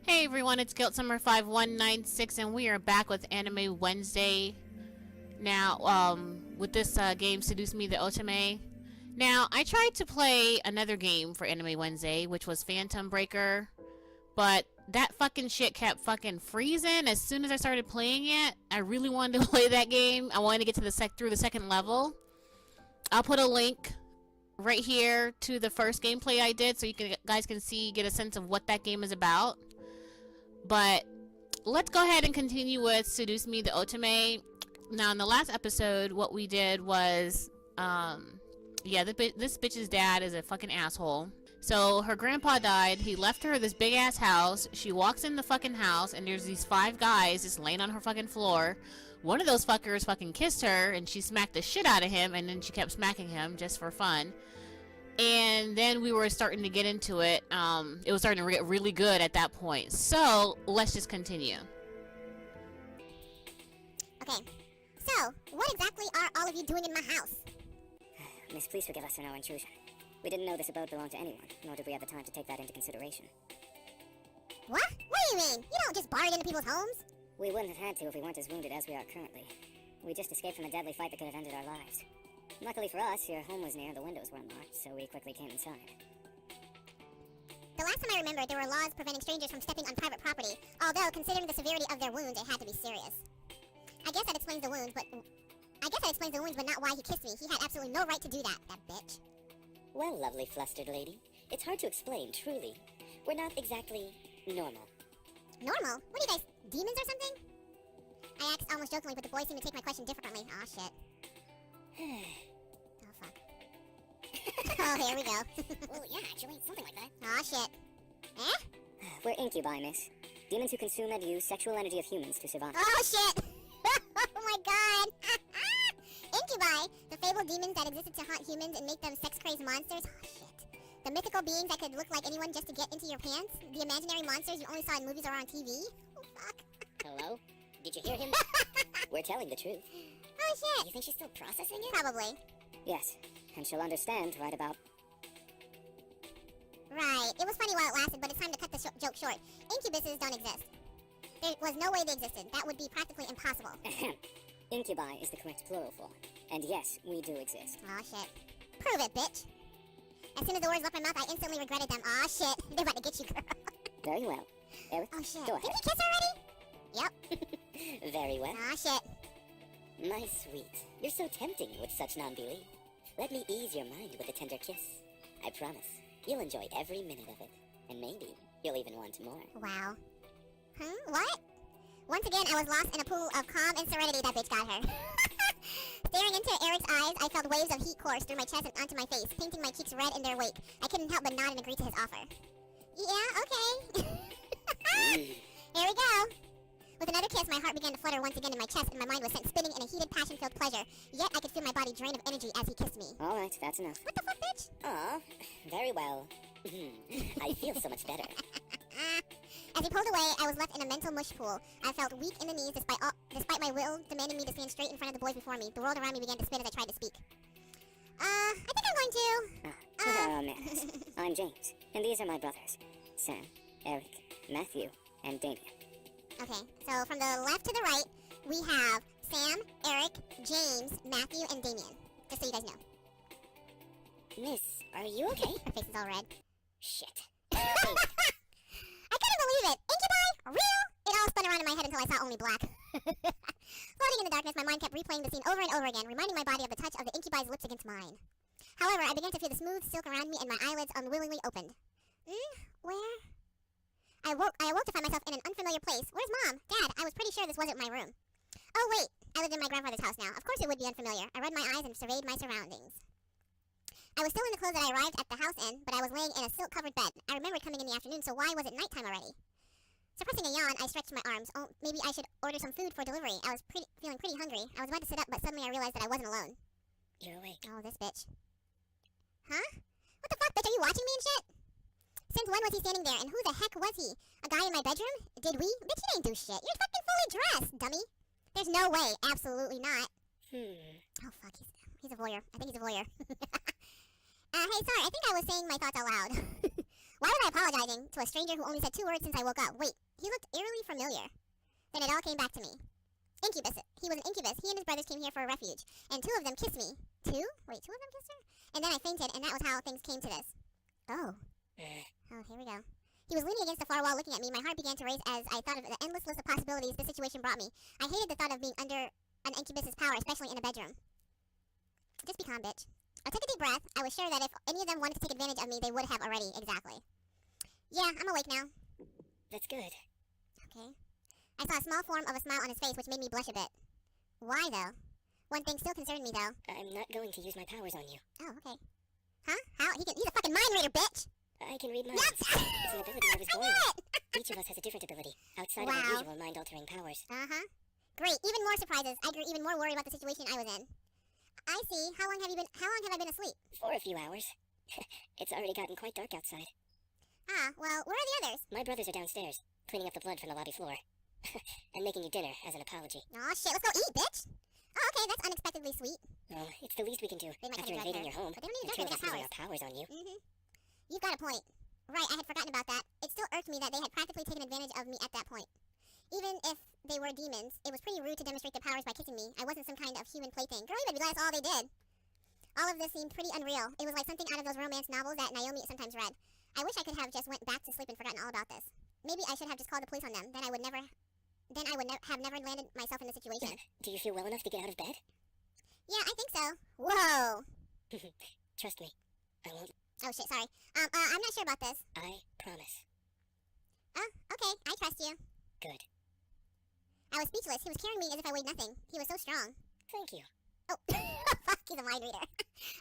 Hey everyone, it's Guilt Summer 5196 and we are back with Anime Wednesday. Now, with this game Seduce Me the Otome. Now, I tried to play another game for Anime Wednesday, which was Phantom Breaker, but that fucking shit kept fucking freezing as soon as I started playing it. I really wanted to play that game. I wanted to get to through the second level. I'll put a link right here to the first gameplay I did so you guys can get a sense of what that game is about. But let's go ahead and continue with Seduce Me the Otome. Now, in the last episode, what we did was, this bitch's dad is a fucking asshole. So her grandpa died. He left her this big ass house. She walks in the fucking house, and there's these 5 guys just laying on her fucking floor. One of those fuckers fucking kissed her, and she smacked the shit out of him, and then she kept smacking him just for fun. And then we were starting to get into it. It was starting to get really good at that point. So, let's just continue. Okay, so, what exactly are all of you doing in my house? Miss, please forgive us for no intrusion. We didn't know this abode belonged to anyone, nor did we have the time to take that into consideration. What? What do you mean? You don't just barge into people's homes? We wouldn't have had to if we weren't as wounded as we are currently. We just escaped from a deadly fight that could have ended our lives. Luckily for us, your home was near, the windows were unlocked, so we quickly came inside. The last time I remembered, there were laws preventing strangers from stepping on private property, although, considering the severity of their wounds, it had to be serious. I guess that explains the wounds, but not why he kissed me. He had absolutely no right to do that bitch. Well, lovely flustered lady, it's hard to explain, truly. We're not exactly normal. Normal? What are you guys, demons or something? I asked almost jokingly, but the boys seemed to take my question differently. Aw, shit. Oh, fuck. Oh, here we go. Well, yeah, actually, something like that. Aw, shit. Eh? We're incubi, miss. Demons who consume and use sexual energy of humans to survive. Oh, shit! Oh, my God! Incubi, the fabled demons that existed to haunt humans and make them sex-crazed monsters. Oh, shit. The mythical beings that could look like anyone just to get into your pants. The imaginary monsters you only saw in movies or on TV. Oh, fuck. Hello? Did you hear him? We're telling the truth. Oh, shit. You think she's still processing it? Probably. Yes, and she'll understand right about... Right. It was funny while it lasted, but it's time to cut the joke short. Incubuses don't exist. There was no way they existed. That would be practically impossible. Incubi is the correct plural form. And yes, we do exist. Aw, shit. Prove it, bitch. As soon as the words left my mouth, I instantly regretted them. Aw, shit. They're about to get you, girl. Very well. Eric, oh, shit. go ahead. Did he kiss her already? Yep. Very well. Aw, shit. My sweet, you're so tempting with such non-belief. Let me ease your mind with a tender kiss. I promise, you'll enjoy every minute of it. And maybe you'll even want more. Wow. What? Once again, I was lost in a pool of calm and serenity. That bitch got her. Staring into Eric's eyes, I felt waves of heat course through my chest and onto my face, painting my cheeks red in their wake. I couldn't help but nod and agree to his offer. Yeah, okay. Here we go. With another kiss, my heart began to flutter once again in my chest, and my mind was sent spinning in a heated, passion-filled pleasure. Yet I could feel my body drain of energy as he kissed me. All right, that's enough. What the fuck, bitch? Aw, very well. I feel so much better. As he pulled away, I was left in a mental mush pool. I felt weak in the knees despite my will demanding me to stand straight in front of the boys before me. The world around me began to spin as I tried to speak. I think I'm going to... Miss. I'm James, and these are my brothers. Sam, Eric, Matthew, and Damien. Okay, so from the left to the right, we have Sam, Eric, James, Matthew, and Damien. Just so you guys know. Miss, are you okay? Her face is all red. Shit. I couldn't believe it! Incubi? Real? It all spun around in my head until I saw only black. Floating in the darkness, my mind kept replaying the scene over and over again, reminding my body of the touch of the incubi's lips against mine. However, I began to feel the smooth silk around me and my eyelids unwillingly opened. Where? I awoke to find myself in an unfamiliar place. Where's Mom? Dad, I was pretty sure this wasn't my room. Oh, wait. I lived in my grandfather's house now. Of course it would be unfamiliar. I rubbed my eyes and surveyed my surroundings. I was still in the clothes that I arrived at the house in, but I was laying in a silk-covered bed. I remembered coming in the afternoon, so why was it nighttime already? Suppressing a yawn, I stretched my arms. Oh, maybe I should order some food for delivery. I was feeling pretty hungry. I was about to sit up, but suddenly I realized that I wasn't alone. You're awake. Oh, this bitch. Huh? What the fuck, bitch? Are you watching me and shit? Since when was he standing there, and who the heck was he? A guy in my bedroom? Did we? Bitch, you didn't do shit. You're fucking fully dressed, dummy. There's no way. Absolutely not. Oh, fuck. He's a voyeur. I think he's a voyeur. Hey, sorry. I think I was saying my thoughts out loud. Why was I apologizing to a stranger who only said 2 words since I woke up? Wait, he looked eerily familiar. Then it all came back to me. Incubus. He was an incubus. He and his brothers came here for a refuge. And 2 of them kissed me. 2? Wait, 2 of them kissed her? And then I fainted, and that was how things came to this. Oh. Oh, here we go. He was leaning against the far wall looking at me. My heart began to race as I thought of the endless list of possibilities this situation brought me. I hated the thought of being under an incubus's power, especially in a bedroom. Just be calm, bitch. I took a deep breath. I was sure that if any of them wanted to take advantage of me, they would have already. Exactly. Yeah, I'm awake now. That's good. Okay. I saw a small form of a smile on his face, which made me blush a bit. Why, though? One thing still concerned me, though. I'm not going to use my powers on you. Oh, okay. Huh? How? He's a fucking mind reader, bitch! I can read minds. It's an ability I was born with. Each of us has a different ability, outside of our usual mind-altering powers. Uh-huh. Great. Even more surprises. I grew even more worried about the situation I was in. I see. How long have I been asleep? For a few hours. It's already gotten quite dark outside. Ah, well, where are the others? My brothers are downstairs, cleaning up the blood from the lobby floor. And making you dinner as an apology. Aw, shit. Let's go eat, bitch! Oh, okay. That's unexpectedly sweet. Oh, it's the least we can do They might after try to invading drag your home. But they don't need to And drag her. turning They us got using powers. our powers on you. Mm-hmm. You've got a point. Right, I had forgotten about that. It still irked me that they had practically taken advantage of me at that point. Even if they were demons, it was pretty rude to demonstrate their powers by kissing me. I wasn't some kind of human plaything. Girl, you better be glad that's all they did. All of this seemed pretty unreal. It was like something out of those romance novels that Naomi sometimes read. I wish I could have just went back to sleep and forgotten all about this. Maybe I should have just called the police on them. Then I would have never landed myself in this situation. Do you feel well enough to get out of bed? Yeah, I think so. Whoa! Trust me. I won't. Oh shit, sorry. I'm not sure about this. I promise. Oh, okay. I trust you. Good. I was speechless. He was carrying me as if I weighed nothing. He was so strong. Thank you. Oh, fuck, he's a mind reader.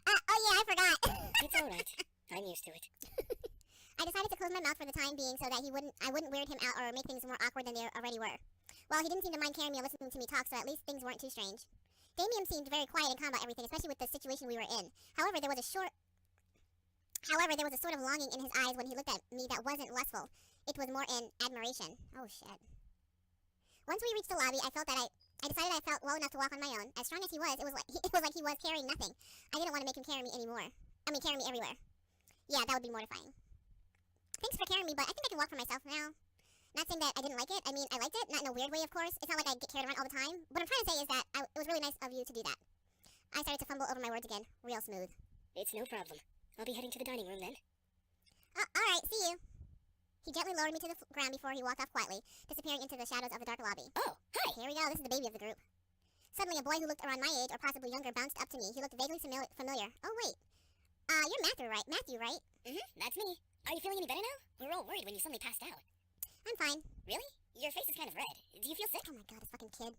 Oh yeah, I forgot. It's alright. I'm used to it. I decided to close my mouth for the time being so that I wouldn't weird him out or make things more awkward than they already were. Well, he didn't seem to mind carrying me or listening to me talk, so at least things weren't too strange. Damien seemed very quiet and calm about everything, especially with the situation we were in. However, there was a sort of longing in his eyes when he looked at me that wasn't lustful. It was more in admiration. Oh shit. Once we reached the lobby, I decided I felt well enough to walk on my own. As strong as he was, it was like he was carrying nothing. I didn't want to make him carry me anymore. Carry me everywhere. Yeah, that would be mortifying. Thanks for carrying me, but I think I can walk for myself now. Not saying that I didn't like it. I mean, I liked it, not in a weird way, of course. It's not like I get carried around all the time. What I'm trying to say is that it was really nice of you to do that. I started to fumble over my words again, real smooth. It's no problem. I'll be heading to the dining room then. Alright, see you. He gently lowered me to the ground before he walked off quietly, disappearing into the shadows of the dark lobby. Oh, hi! Here we go, this is the baby of the group. Suddenly, a boy who looked around my age, or possibly younger, bounced up to me. He looked vaguely familiar. Oh, wait. You're Matthew, right? Mm-hmm, that's me. Are you feeling any better now? We were all worried when you suddenly passed out. I'm fine. Really? Your face is kind of red. Do you feel sick? Oh my god, this fucking kid.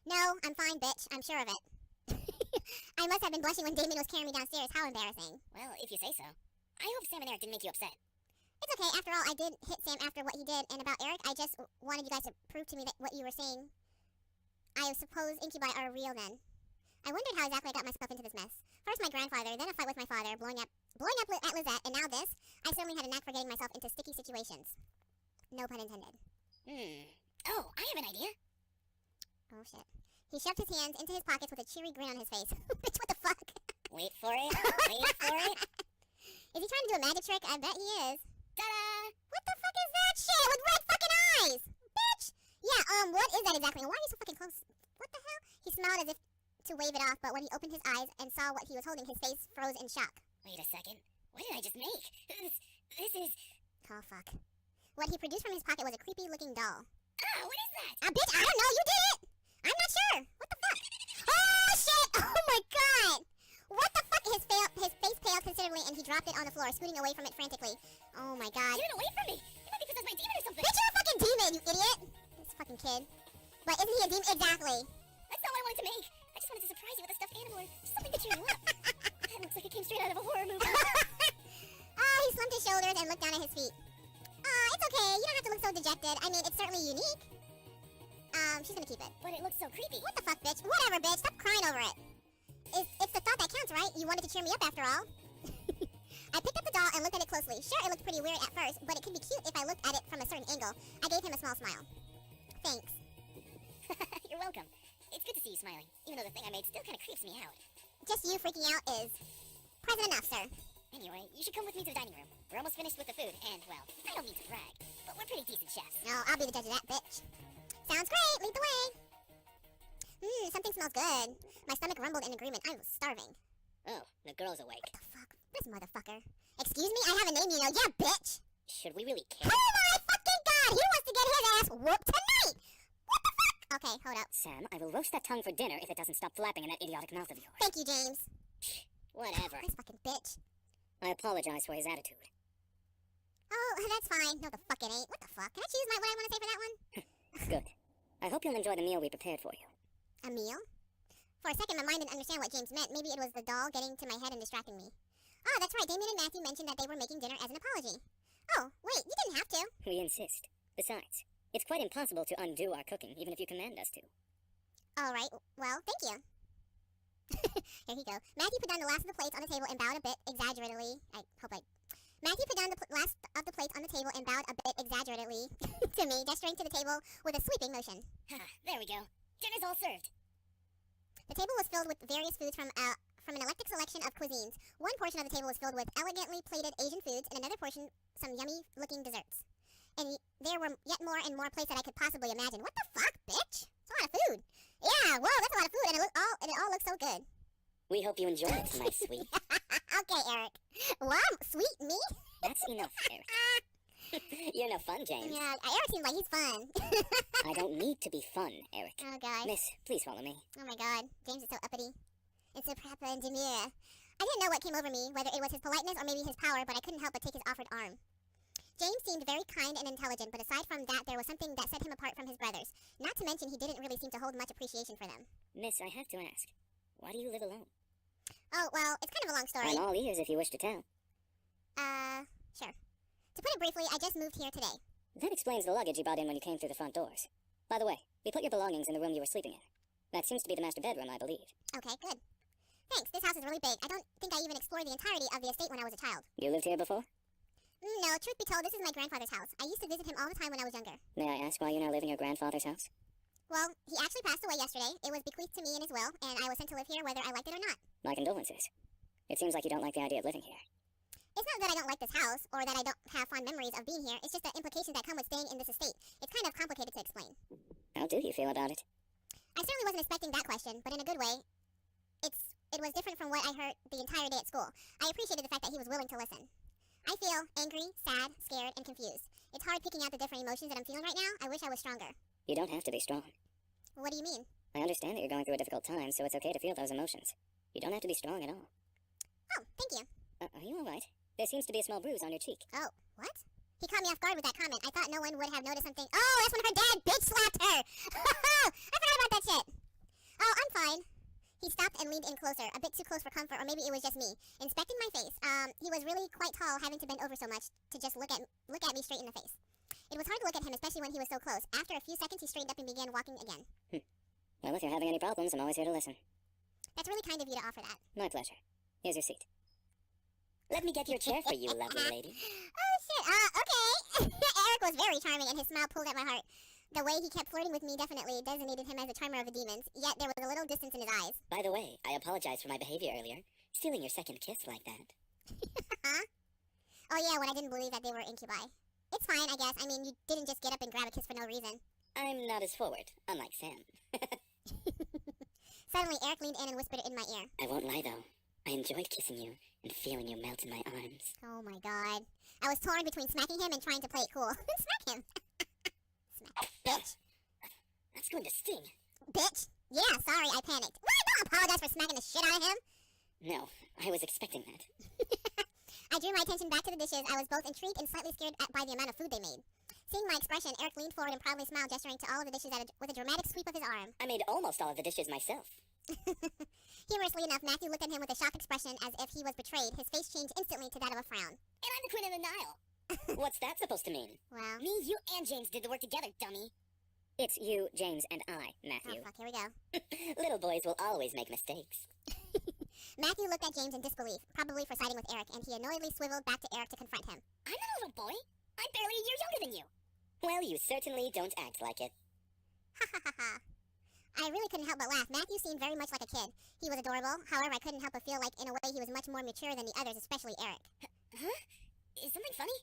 No, I'm fine, bitch. I'm sure of it. I must have been blushing when Damien was carrying me downstairs. How embarrassing. Well, if you say so. I hope Sam and Eric didn't make you upset. It's okay. After all, I did hit Sam after what he did. And about Eric, I just wanted you guys to prove to me that what you were saying. I suppose incubi are real then. I wondered how exactly I got myself into this mess. First my grandfather, then a fight with my father, blowing up at Lizette, and now this. I certainly had a knack for getting myself into sticky situations. No pun intended. Oh, I have an idea. Oh shit. He shoved his hands into his pockets with a cheery grin on his face. Bitch, what the fuck? Wait for it. Wait for it. Is he trying to do a magic trick? I bet he is. Ta-da! What the fuck is that shit with red fucking eyes? Bitch! Yeah, what is that exactly? And why are you so fucking close? What the hell? He smiled as if to wave it off, but when he opened his eyes and saw what he was holding, his face froze in shock. Wait a second. What did I just make? This is... Oh, fuck. What he produced from his pocket was a creepy-looking doll. Ah, what is that? Bitch, I don't know. You did it! I'm not sure. What the fuck? Oh, shit! Oh, my God! What the fuck? His face paled considerably, and he dropped it on the floor, scooting away from it frantically. Oh, my God. Get it away from me! It might be possessed by a demon or something! Bitch, you're a fucking demon, you idiot! This fucking kid. But isn't he a demon? Exactly. That's not what I wanted to make. I just wanted to surprise you with a stuffed animal or something to cheer you up. That looks like it came straight out of a horror movie. He slumped his shoulders and looked down at his feet. It's okay. You don't have to look so dejected. I mean, it's certainly unique. She's gonna keep it. But it looks so creepy. What the fuck, bitch? Whatever, bitch. Stop crying over it. It's the thought that counts, right? You wanted to cheer me up after all. I picked up the doll and looked at it closely. Sure, it looked pretty weird at first, but it could be cute if I looked at it from a certain angle. I gave him a small smile. Thanks. You're welcome. It's good to see you smiling, even though the thing I made still kind of creeps me out. Just you freaking out is present enough, sir. Anyway, you should come with me to the dining room. we're almost finished with the food, and, well, I don't mean to brag, but we're pretty decent chefs. No, I'll be the judge of that, bitch. Sounds great. Lead the way. Something smells good. My stomach rumbled in agreement. I was starving. Oh, the girl's awake. What the fuck? This motherfucker. Excuse me? I have a name, you know. Yeah, bitch. Should we really care? Oh my fucking god! He wants to get his ass whooped tonight! What the fuck? Okay, hold up. Sam, I will roast that tongue for dinner if it doesn't stop flapping in that idiotic mouth of yours. Thank you, James. Whatever. This fucking bitch. I apologize for his attitude. Oh, that's fine. No, the fuck it ain't. What the fuck? Can I choose what I want to say for that one? Good. I hope you'll enjoy the meal we prepared for you. A meal? For a second, my mind didn't understand what James meant. Maybe it was the doll getting to my head and distracting me. Oh, that's right. Damien and Matthew mentioned that they were making dinner as an apology. Oh, wait, you didn't have to. We insist. Besides, it's quite impossible to undo our cooking, even if you command us to. All right, well, thank you. Here you go. Matthew put down the last of the plates on the table and bowed a bit exaggeratedly. Matthew put down the last of the plates on the table and bowed a bit exaggeratedly to me, gesturing to the table with a sweeping motion. There we go. Dinner's all served. The table was filled with various foods from an eclectic selection of cuisines. One portion of the table was filled with elegantly plated Asian foods, and another portion some yummy-looking desserts. And there were yet more and more plates that I could possibly imagine. What the fuck, bitch? It's a lot of food. Yeah, whoa, that's a lot of food, and it all looks so good. We hope you enjoy it, my sweet. Okay, Eric. Wow, sweet me? That's enough, Eric. You're no fun, James. Yeah, Eric seems like he's fun. I don't need to be fun, Eric. Oh, God. Miss, please follow me. Oh, my God. James is so uppity. And so proper and demure. I didn't know what came over me, whether it was his politeness or maybe his power, but I couldn't help but take his offered arm. James seemed very kind and intelligent, but aside from that, there was something that set him apart from his brothers. Not to mention, he didn't really seem to hold much appreciation for them. Miss, I have to ask, why do you live alone? Oh, well, it's kind of a long story. I'm all ears if you wish to tell. Sure. To put it briefly, I just moved here today. That explains the luggage you brought in when you came through the front doors. By the way, we put your belongings in the room you were sleeping in. That seems to be the master bedroom, I believe. Okay, good. Thanks, this house is really big. I don't think I even explored the entirety of the estate when I was a child. You lived here before? No, truth be told, this is my grandfather's house. I used to visit him all the time when I was younger. May I ask why you now live in your grandfather's house? Well, he actually passed away yesterday. It was bequeathed to me in his will, and I was sent to live here whether I liked it or not. My condolences. It seems like you don't like the idea of living here. It's not that I don't like this house, or that I don't have fond memories of being here. It's just the implications that come with staying in this estate. It's kind of complicated to explain. How do you feel about it? I certainly wasn't expecting that question, but in a good way. It was different from what I heard the entire day at school. I appreciated the fact that he was willing to listen. I feel angry, sad, scared, and confused. It's hard picking out the different emotions that I'm feeling right now. I wish I was stronger. You don't have to be strong. What do you mean? I understand that you're going through a difficult time, so it's okay to feel those emotions. You don't have to be strong at all. Oh, thank you. Are you alright? There seems to be a small bruise on your cheek. Oh, what? He caught me off guard with that comment. I thought no one would have noticed something. Oh, that's when her dad bitch slapped her! I forgot about that shit! Oh, I'm fine. He stopped and leaned in closer, a bit too close for comfort, or maybe it was just me. Inspecting my face. He was really quite tall, having to bend over so much to just look at me straight in the face. It was hard to look at him, especially when he was so close. After a few seconds, he straightened up and began walking again. Well, if you're having any problems, I'm always here to listen. That's really kind of you to offer that. My pleasure. Here's your seat. Let me get your chair for you, lovely lady. Oh, shit. Okay. Eric was very charming, and his smile pulled at my heart. The way he kept flirting with me definitely designated him as a charmer of the demons, yet there was a little distance in his eyes. By the way, I apologize for my behavior earlier. Stealing your second kiss like that. Huh? Oh, yeah, when I didn't believe that they were incubi. It's fine, I guess. I mean, you didn't just get up and grab a kiss for no reason. I'm not as forward, unlike Sam. Suddenly, Eric leaned in and whispered in my ear. I won't lie, though. I enjoyed kissing you and feeling you melt in my arms. Oh, my God. I was torn between smacking him and trying to play it cool. Smack him. Smack. Bitch. That's going to sting. Bitch. Yeah, sorry, I panicked. What? Don't apologize for smacking the shit out of him. No, I was expecting that. I drew my attention back to the dishes. I was both intrigued and slightly scared by the amount of food they made. Seeing my expression, Eric leaned forward and proudly smiled, gesturing to all of the dishes with a dramatic sweep of his arm. I made almost all of the dishes myself. Humorously enough, Matthew looked at him with a shocked expression as if he was betrayed. His face changed instantly to that of a frown. And I'm the queen of the Nile. What's that supposed to mean? Well... Me, you, and James did the work together, dummy. It's you, James, and I, Matthew. Oh, fuck, here we go. Little boys will always make mistakes. Matthew looked at James in disbelief, probably for siding with Eric, and he annoyedly swiveled back to Eric to confront him. I'm not a little boy. I'm barely a year younger than you. Well, you certainly don't act like it. Ha ha ha ha. I really couldn't help but laugh. Matthew seemed very much like a kid. He was adorable. However, I couldn't help but feel like, in a way, he was much more mature than the others, especially Eric. Huh? is something funny?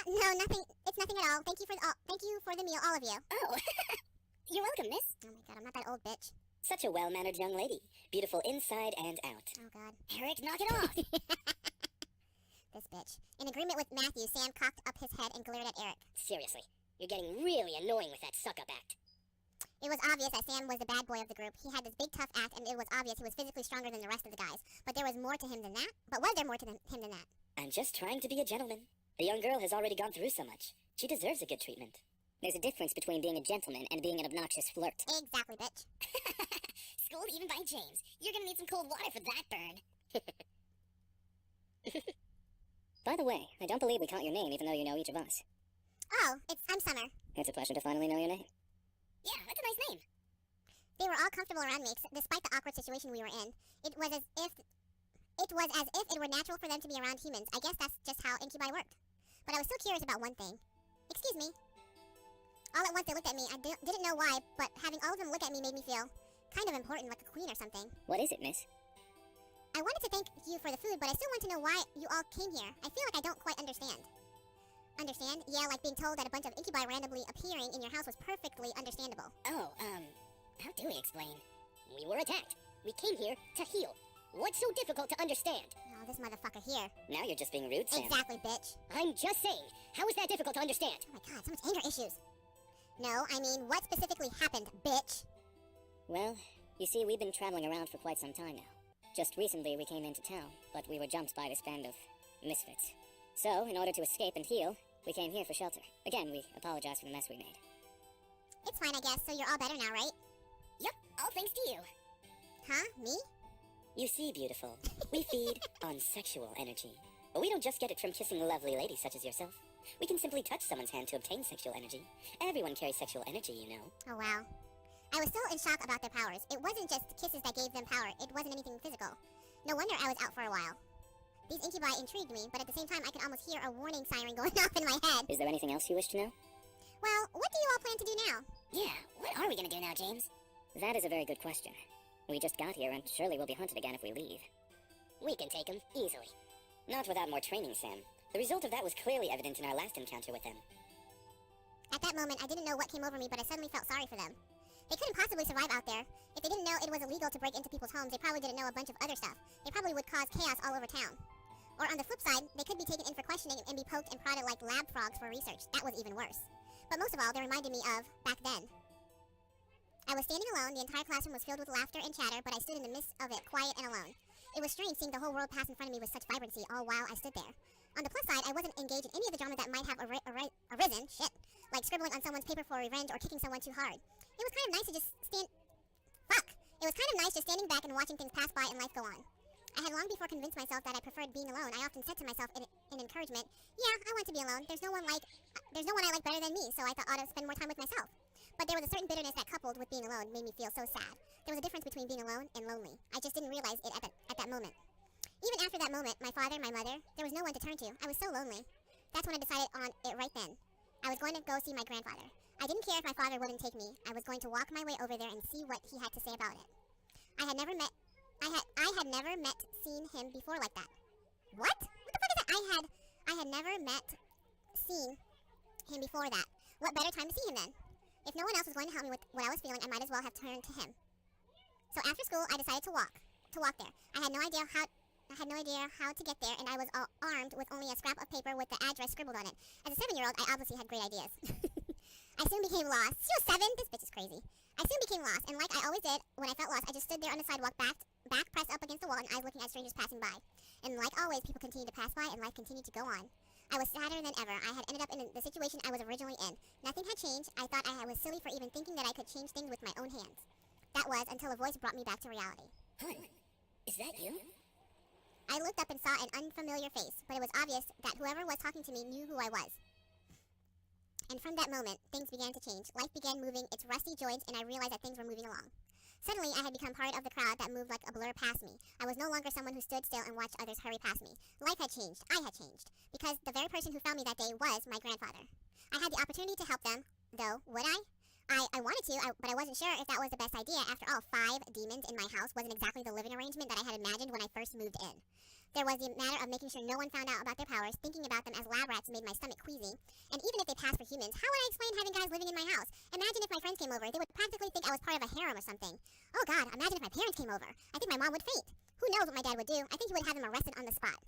No, nothing. It's nothing at all. Thank you for the meal, all of you. Oh, you're welcome, miss. Oh my god, I'm not that old bitch. Such a well-mannered young lady. Beautiful inside and out. Oh god. Eric, knock it off! This bitch. In agreement with Matthew, Sam cocked up his head and glared at Eric. Seriously, you're getting really annoying with that suck-up act. It was obvious that Sam was the bad boy of the group. He had this big tough act, and it was obvious he was physically stronger than the rest of the guys. But there was more to him than that. But was there more to him than that? I'm just trying to be a gentleman. The young girl has already gone through so much. She deserves a good treatment. There's a difference between being a gentleman and being an obnoxious flirt. Exactly, bitch. Schooled even by James. You're gonna need some cold water for that burn. By the way, I don't believe we caught your name even though you know each of us. Oh, I'm Summer. It's a pleasure to finally know your name. Yeah, that's a nice name. They were all comfortable around me, despite the awkward situation we were in. It was as if it were natural for them to be around humans. I guess that's just how incubi worked. But I was still curious about one thing. Excuse me. All at once they looked at me. I didn't know why, but having all of them look at me made me feel kind of important, like a queen or something. What is it, miss? I wanted to thank you for the food, but I still want to know why you all came here. I feel like I don't quite understand. Understand? Yeah, like being told that a bunch of incubi randomly appearing in your house was perfectly understandable. Oh, how do we explain? We were attacked. We came here to heal. What's so difficult to understand? Oh, this motherfucker here. Now you're just being rude, Sam. Exactly, bitch. I'm just saying, how is that difficult to understand? Oh my god, so much anger issues. No, I mean, what specifically happened, bitch? Well, you see, we've been traveling around for quite some time now. Just recently we came into town, but we were jumped by this band of misfits. So, in order to escape and heal, we came here for shelter. Again, we apologize for the mess we made. It's fine, I guess, so you're all better now, right? Yep, all thanks to you. Huh? Me? You see, beautiful, we feed on sexual energy. But we don't just get it from kissing lovely ladies such as yourself. We can simply touch someone's hand to obtain sexual energy. Everyone carries sexual energy, you know. Oh, wow. I was still in shock about their powers. It wasn't just kisses that gave them power. It wasn't anything physical. No wonder I was out for a while. These incubi intrigued me, but at the same time I could almost hear a warning siren going off in my head. Is there anything else you wish to know? Well, what do you all plan to do now? Yeah, what are we gonna do now, James? That is a very good question. We just got here, and surely we'll be hunted again if we leave. We can take them, easily. Not without more training, Sam. The result of that was clearly evident in our last encounter with them. At that moment, I didn't know what came over me, but I suddenly felt sorry for them. They couldn't possibly survive out there. If they didn't know it was illegal to break into people's homes, they probably didn't know a bunch of other stuff. They probably would cause chaos all over town. Or on the flip side, they could be taken in for questioning and be poked and prodded like lab frogs for research. That was even worse. But most of all, they reminded me of back then. I was standing alone. The entire classroom was filled with laughter and chatter, but I stood in the midst of it, quiet and alone. It was strange seeing the whole world pass in front of me with such vibrancy, all while I stood there. On the plus side, I wasn't engaged in any of the drama that might have arisen, like scribbling on someone's paper for revenge or kicking someone too hard. It was kind of nice to just It was kind of nice just standing back and watching things pass by and life go on. I had long before convinced myself that I preferred being alone. I often said to myself in encouragement, yeah, I want to be alone. There's no one I like better than me, so I thought I ought to spend more time with myself. But there was a certain bitterness that coupled with being alone made me feel so sad. There was a difference between being alone and lonely. I just didn't realize it at that moment. Even after that moment, my father, my mother, there was no one to turn to. I was so lonely. That's when I decided on it right then. I was going to go see my grandfather. I didn't care if my father wouldn't take me. I was going to walk my way over there and see what he had to say about it. I had never seen him before like that. What? What the fuck is that? I had never seen him before that. What better time to see him then? If no one else was going to help me with what I was feeling, I might as well have turned to him. So after school, I decided to walk there. I had no idea how to get there, and I was all armed with only a scrap of paper with the address scribbled on it. As a 7-year-old, I obviously had great ideas. I soon became lost. She was 7? This bitch is crazy. I soon became lost, and like I always did, when I felt lost, I just stood there on the sidewalk, back pressed up against the wall, and eyes looking at strangers passing by. And like always, people continued to pass by, and life continued to go on. I was sadder than ever. I had ended up in the situation I was originally in. Nothing had changed. I thought I was silly for even thinking that I could change things with my own hands. That was until a voice brought me back to reality. Hun, is that you? I looked up and saw an unfamiliar face, but it was obvious that whoever was talking to me knew who I was. And from that moment, things began to change. Life began moving its rusty joints, and I realized that things were moving along. Suddenly, I had become part of the crowd that moved like a blur past me. I was no longer someone who stood still and watched others hurry past me. Life had changed. I had changed. Because the very person who found me that day was my grandfather. I had the opportunity to help them, though, would I? I wanted to, but I wasn't sure if that was the best idea. After all, 5 demons in my house wasn't exactly the living arrangement that I had imagined when I first moved in. There was the matter of making sure no one found out about their powers, thinking about them as lab rats made my stomach queasy. And even if they passed for humans, how would I explain having guys living in my house? Imagine if my friends came over, they would practically think I was part of a harem or something. Oh god, imagine if my parents came over. I think my mom would faint. Who knows what my dad would do? I think he would have them arrested on the spot.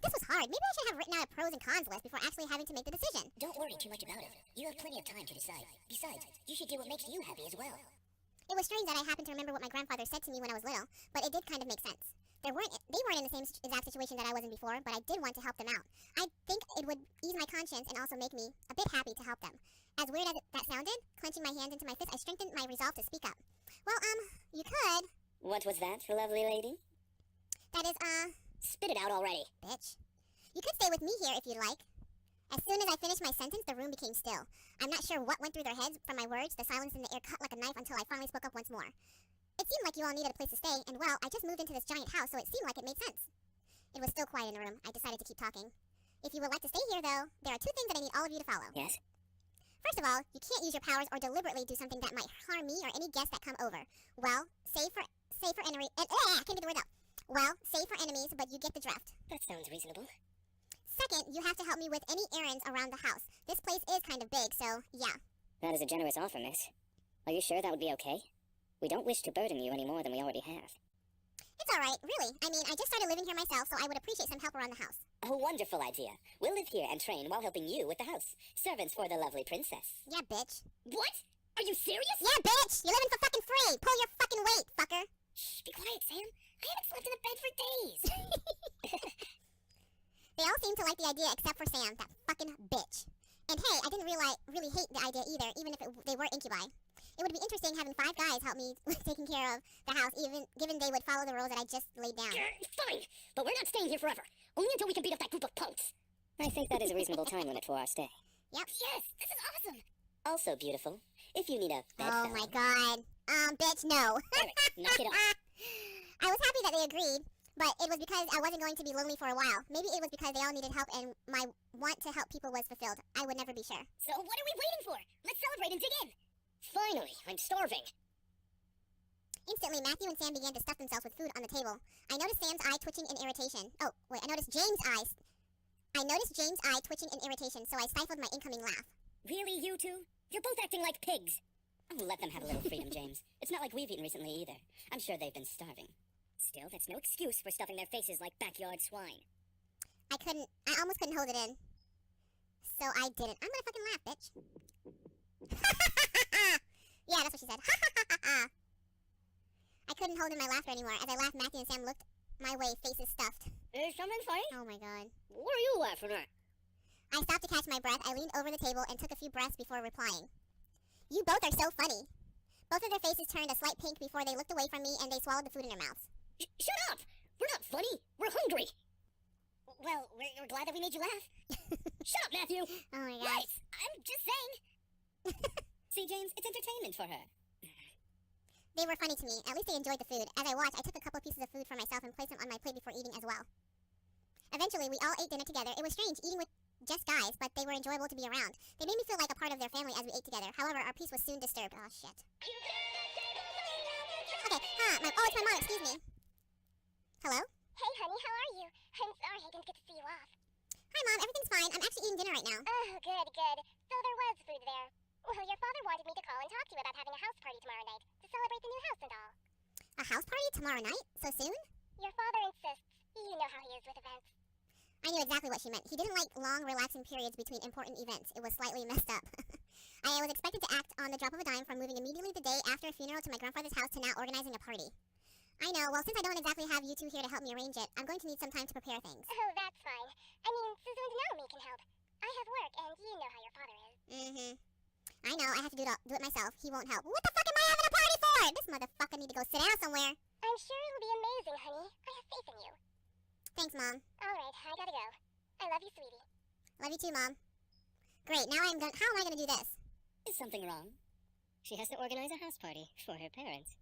This was hard. Maybe I should have written out a pros and cons list before actually having to make the decision. Don't worry too much about it. You have plenty of time to decide. Besides, you should do what makes you happy as well. It was strange that I happened to remember what my grandfather said to me when I was little, but it did kind of make sense. They weren't in the same exact situation that I was in before, but I did want to help them out. I think it would ease my conscience and also make me a bit happy to help them. As weird as that sounded, clenching my hands into my fist, I strengthened my resolve to speak up. Well, you could... What was that, lovely lady? That is, Spit it out already. Bitch. You could stay with me here if you'd like. As soon as I finished my sentence, the room became still. I'm not sure what went through their heads from my words. The silence in the air cut like a knife until I finally spoke up once more. It seemed like you all needed a place to stay, and well, I just moved into this giant house, so it seemed like it made sense. It was still quiet in the room. I decided to keep talking. If you would like to stay here, though, there are two things that I need all of you to follow. Yes? First of all, you can't use your powers or deliberately do something that might harm me or any guests that come over. Well, save for enemy. I can't get the word out. Well, save for enemies, but you get the drift. That sounds reasonable. Second, you have to help me with any errands around the house. This place is kind of big, so yeah. That is a generous offer, miss. Are you sure that would be okay? We don't wish to burden you any more than we already have. It's alright, really. I mean, I just started living here myself, so I would appreciate some help around the house. A wonderful idea. We'll live here and train while helping you with the house. Servants for the lovely princess. Yeah, bitch. What? Are you serious? Yeah, bitch! You're living for fucking free! Pull your fucking weight, fucker! Shh, be quiet, Sam. I haven't slept in a bed for days. They all seem to like the idea except for Sam, that fucking bitch. And hey, I didn't really hate the idea either, even if they were incubi. It would be interesting having 5 guys help me with taking care of the house, even given they would follow the rules that I just laid down. Fine, but we're not staying here forever. Only until we can beat up that group of punks. I think that is a reasonable time limit for our stay. Yep. Yes, this is awesome. Also beautiful, if you need a Oh bedfellow. my god. Bitch, no. Eric, knock it off. I was happy that they agreed, but it was because I wasn't going to be lonely for a while. Maybe it was because they all needed help and my want to help people was fulfilled. I would never be sure. So what are we waiting for? Let's celebrate and dig in. Finally, I'm starving. Instantly, Matthew and Sam began to stuff themselves with food on the table. I noticed Sam's eye twitching in irritation. Oh, wait, I noticed James' eye twitching in irritation, so I stifled my incoming laugh. Really, you two? You're both acting like pigs. Oh, let them have a little freedom, James. It's not like we've eaten recently either. I'm sure they've been starving. Still, that's no excuse for stuffing their faces like backyard swine. I almost couldn't hold it in. So I didn't. I'm gonna fucking laugh, bitch. Yeah, that's what she said. I couldn't hold in my laughter anymore. As I laughed, Matthew and Sam looked my way, faces stuffed. Is something funny? Oh my god. What are you laughing at? I stopped to catch my breath. I leaned over the table and took a few breaths before replying. You both are so funny. Both of their faces turned a slight pink before they looked away from me and they swallowed the food in their mouths. Shut up! We're not funny. We're hungry. Well, we're glad that we made you laugh. Shut up, Matthew. Oh my god. Right, I'm just saying. See, James, it's entertainment for her. They were funny to me. At least they enjoyed the food. As I watched, I took a couple pieces of food for myself and placed them on my plate before eating as well. Eventually, we all ate dinner together. It was strange eating with just guys, but they were enjoyable to be around. They made me feel like a part of their family as we ate together. However, our peace was soon disturbed. Oh, shit. Okay, it's my mom, excuse me. Hello? Hey, honey, how are you? I'm sorry I didn't get to see you off. Hi, Mom, everything's fine. I'm actually eating dinner right now. Oh, good, good. So there was food there. Well, your father wanted me to call and talk to you about having a house party tomorrow night to celebrate the new house and all. A house party tomorrow night? So soon? Your father insists. You know how he is with events. I knew exactly what she meant. He didn't like long, relaxing periods between important events. It was slightly messed up. I was expected to act on the drop of a dime from moving immediately the day after a funeral to my grandfather's house to now organizing a party. I know, well, since I don't exactly have you two here to help me arrange it, I'm going to need some time to prepare things. Oh, that's fine. I mean, Suzu and Naomi can help. I have work, and you know how your father is. Mm-hmm. I know, I have to do it myself. He won't help. What the fuck am I having a party for? This motherfucker need to go sit down somewhere. I'm sure it'll be amazing, honey. I have faith in you. Thanks, Mom. All right, I gotta go. I love you, sweetie. Love you too, Mom. Great, now how am I gonna do this? Is something wrong? She has to organize a house party for her parents.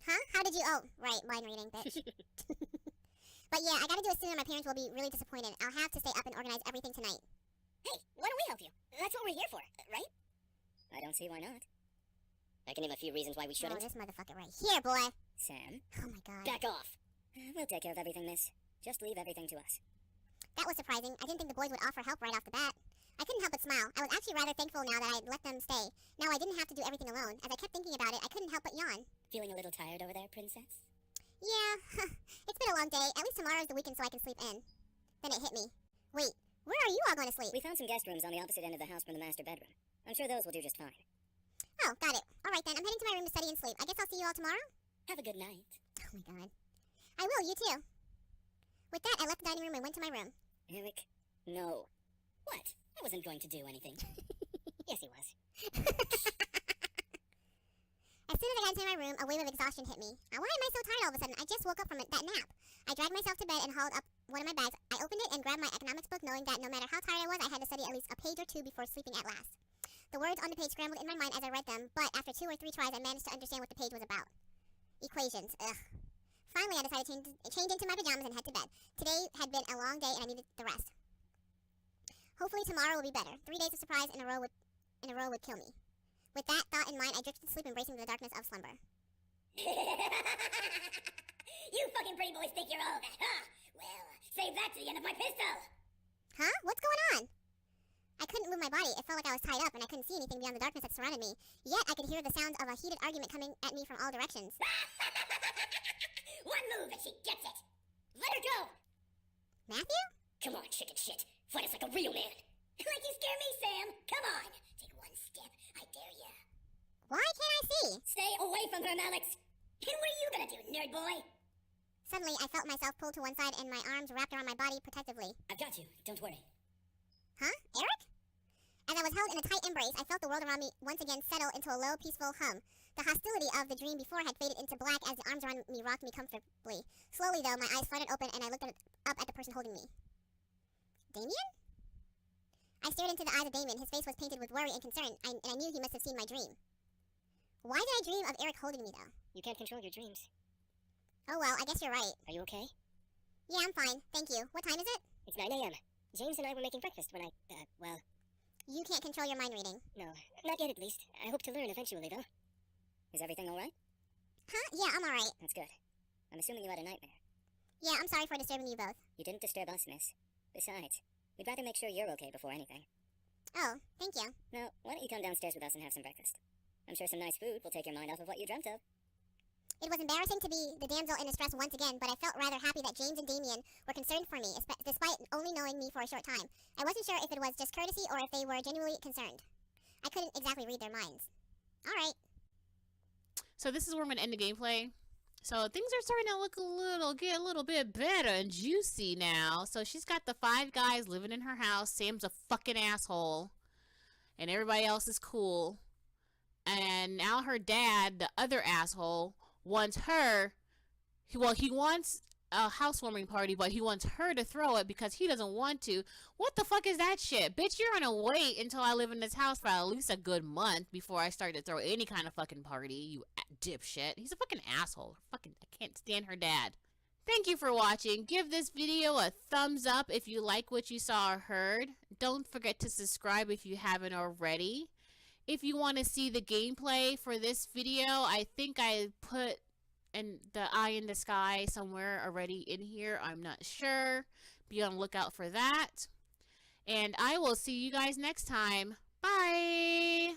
Huh? How did you? Oh, right, mind reading, bitch. But yeah, I gotta do it soon or my parents will be really disappointed. I'll have to stay up and organize everything tonight. Hey, why don't we help you? That's what we're here for, right? I don't see why not. I can name a few reasons why we shouldn't. Oh, this motherfucker right here, boy. Sam, Oh my god. back off. We'll take care of everything, miss. Just leave everything to us. That was surprising. I didn't think the boys would offer help right off the bat. I couldn't help but smile. I was actually rather thankful now that I had let them stay. Now I didn't have to do everything alone. As I kept thinking about it, I couldn't help but yawn. Feeling a little tired over there, princess? Yeah, it's been a long day. At least tomorrow's the weekend so I can sleep in. Then it hit me. Wait, where are you all going to sleep? We found some guest rooms on the opposite end of the house from the master bedroom. I'm sure those will do just fine. Oh, got it. Alright then, I'm heading to my room to study and sleep. I guess I'll see you all tomorrow? Have a good night. Oh my god. I will, you too. With that, I left the dining room and went to my room. Eric? No. What? I wasn't going to do anything. Yes, he was. As soon as I got into my room, a wave of exhaustion hit me. Why am I so tired all of a sudden? I just woke up from that nap. I dragged myself to bed and hauled up one of my bags. I opened it and grabbed my economics book, knowing that no matter how tired I was, I had to study at least a page or two before sleeping at last. The words on the page scrambled in my mind as I read them, but after 2 or 3 tries, I managed to understand what the page was about. Equations. Ugh. Finally, I decided to change into my pajamas and head to bed. Today had been a long day and I needed the rest. Hopefully tomorrow will be better. 3 days of surprise in a row would kill me. With that thought in mind, I drifted to sleep, embracing the darkness of slumber. You fucking pretty boys think you're all that, huh? Well, save that to the end of my pistol! Huh? What's going on? I couldn't move my body. It felt like I was tied up and I couldn't see anything beyond the darkness that surrounded me. Yet I could hear the sounds of a heated argument coming at me from all directions. One move and she gets it! Let her go! Matthew? Come on, chicken shit. Fight us like a real man. Like you scare me, Sam. Come on. Take one step. I dare ya. Why can't I see? Stay away from her, Alex. And what are you gonna do, nerd boy? Suddenly, I felt myself pulled to one side and my arms wrapped around my body protectively. I've got you. Don't worry. Huh? Eric? As I was held in a tight embrace, I felt the world around me once again settle into a low, peaceful hum. The hostility of the dream before had faded into black as the arms around me rocked me comfortably. Slowly, though, my eyes fluttered open and I looked up at the person holding me. Damien? I stared into the eyes of Damien. His face was painted with worry and concern, and I knew he must have seen my dream. Why did I dream of Eric holding me, though? You can't control your dreams. Oh well, I guess you're right. Are you okay? Yeah, I'm fine. Thank you. What time is it? It's 9 a.m. James and I were making breakfast when well... You can't control your mind reading. No, not yet at least. I hope to learn eventually, though. Is everything alright? Huh? Yeah, I'm alright. That's good. I'm assuming you had a nightmare. Yeah, I'm sorry for disturbing you both. You didn't disturb us, miss. Besides, we'd rather make sure you're okay before anything. Oh, thank you. Now, why don't you come downstairs with us and have some breakfast? I'm sure some nice food will take your mind off of what you dreamt of. It was embarrassing to be the damsel in distress once again, but I felt rather happy that James and Damien were concerned for me, despite only knowing me for a short time. I wasn't sure if it was just courtesy or if they were genuinely concerned. I couldn't exactly read their minds. Alright. So this is where I'm gonna end the gameplay. So things are starting to get a little bit better and juicy now. So she's got the 5 guys living in her house. Sam's a fucking asshole. And everybody else is cool. And now her dad, the other asshole, wants her, he wants a housewarming party, but he wants her to throw it because he doesn't want to. What the fuck is that shit? Bitch, you're gonna wait until I live in this house for at least a good month before I start to throw any kind of fucking party, you dipshit. He's a fucking asshole. I can't stand her dad. Thank you for watching. Give this video a thumbs up if you like what you saw or heard. Don't forget to subscribe if you haven't already. If you want to see the gameplay for this video, I think I put the eye in the sky somewhere already in here. I'm not sure. Be on the lookout for that. And I will see you guys next time. Bye!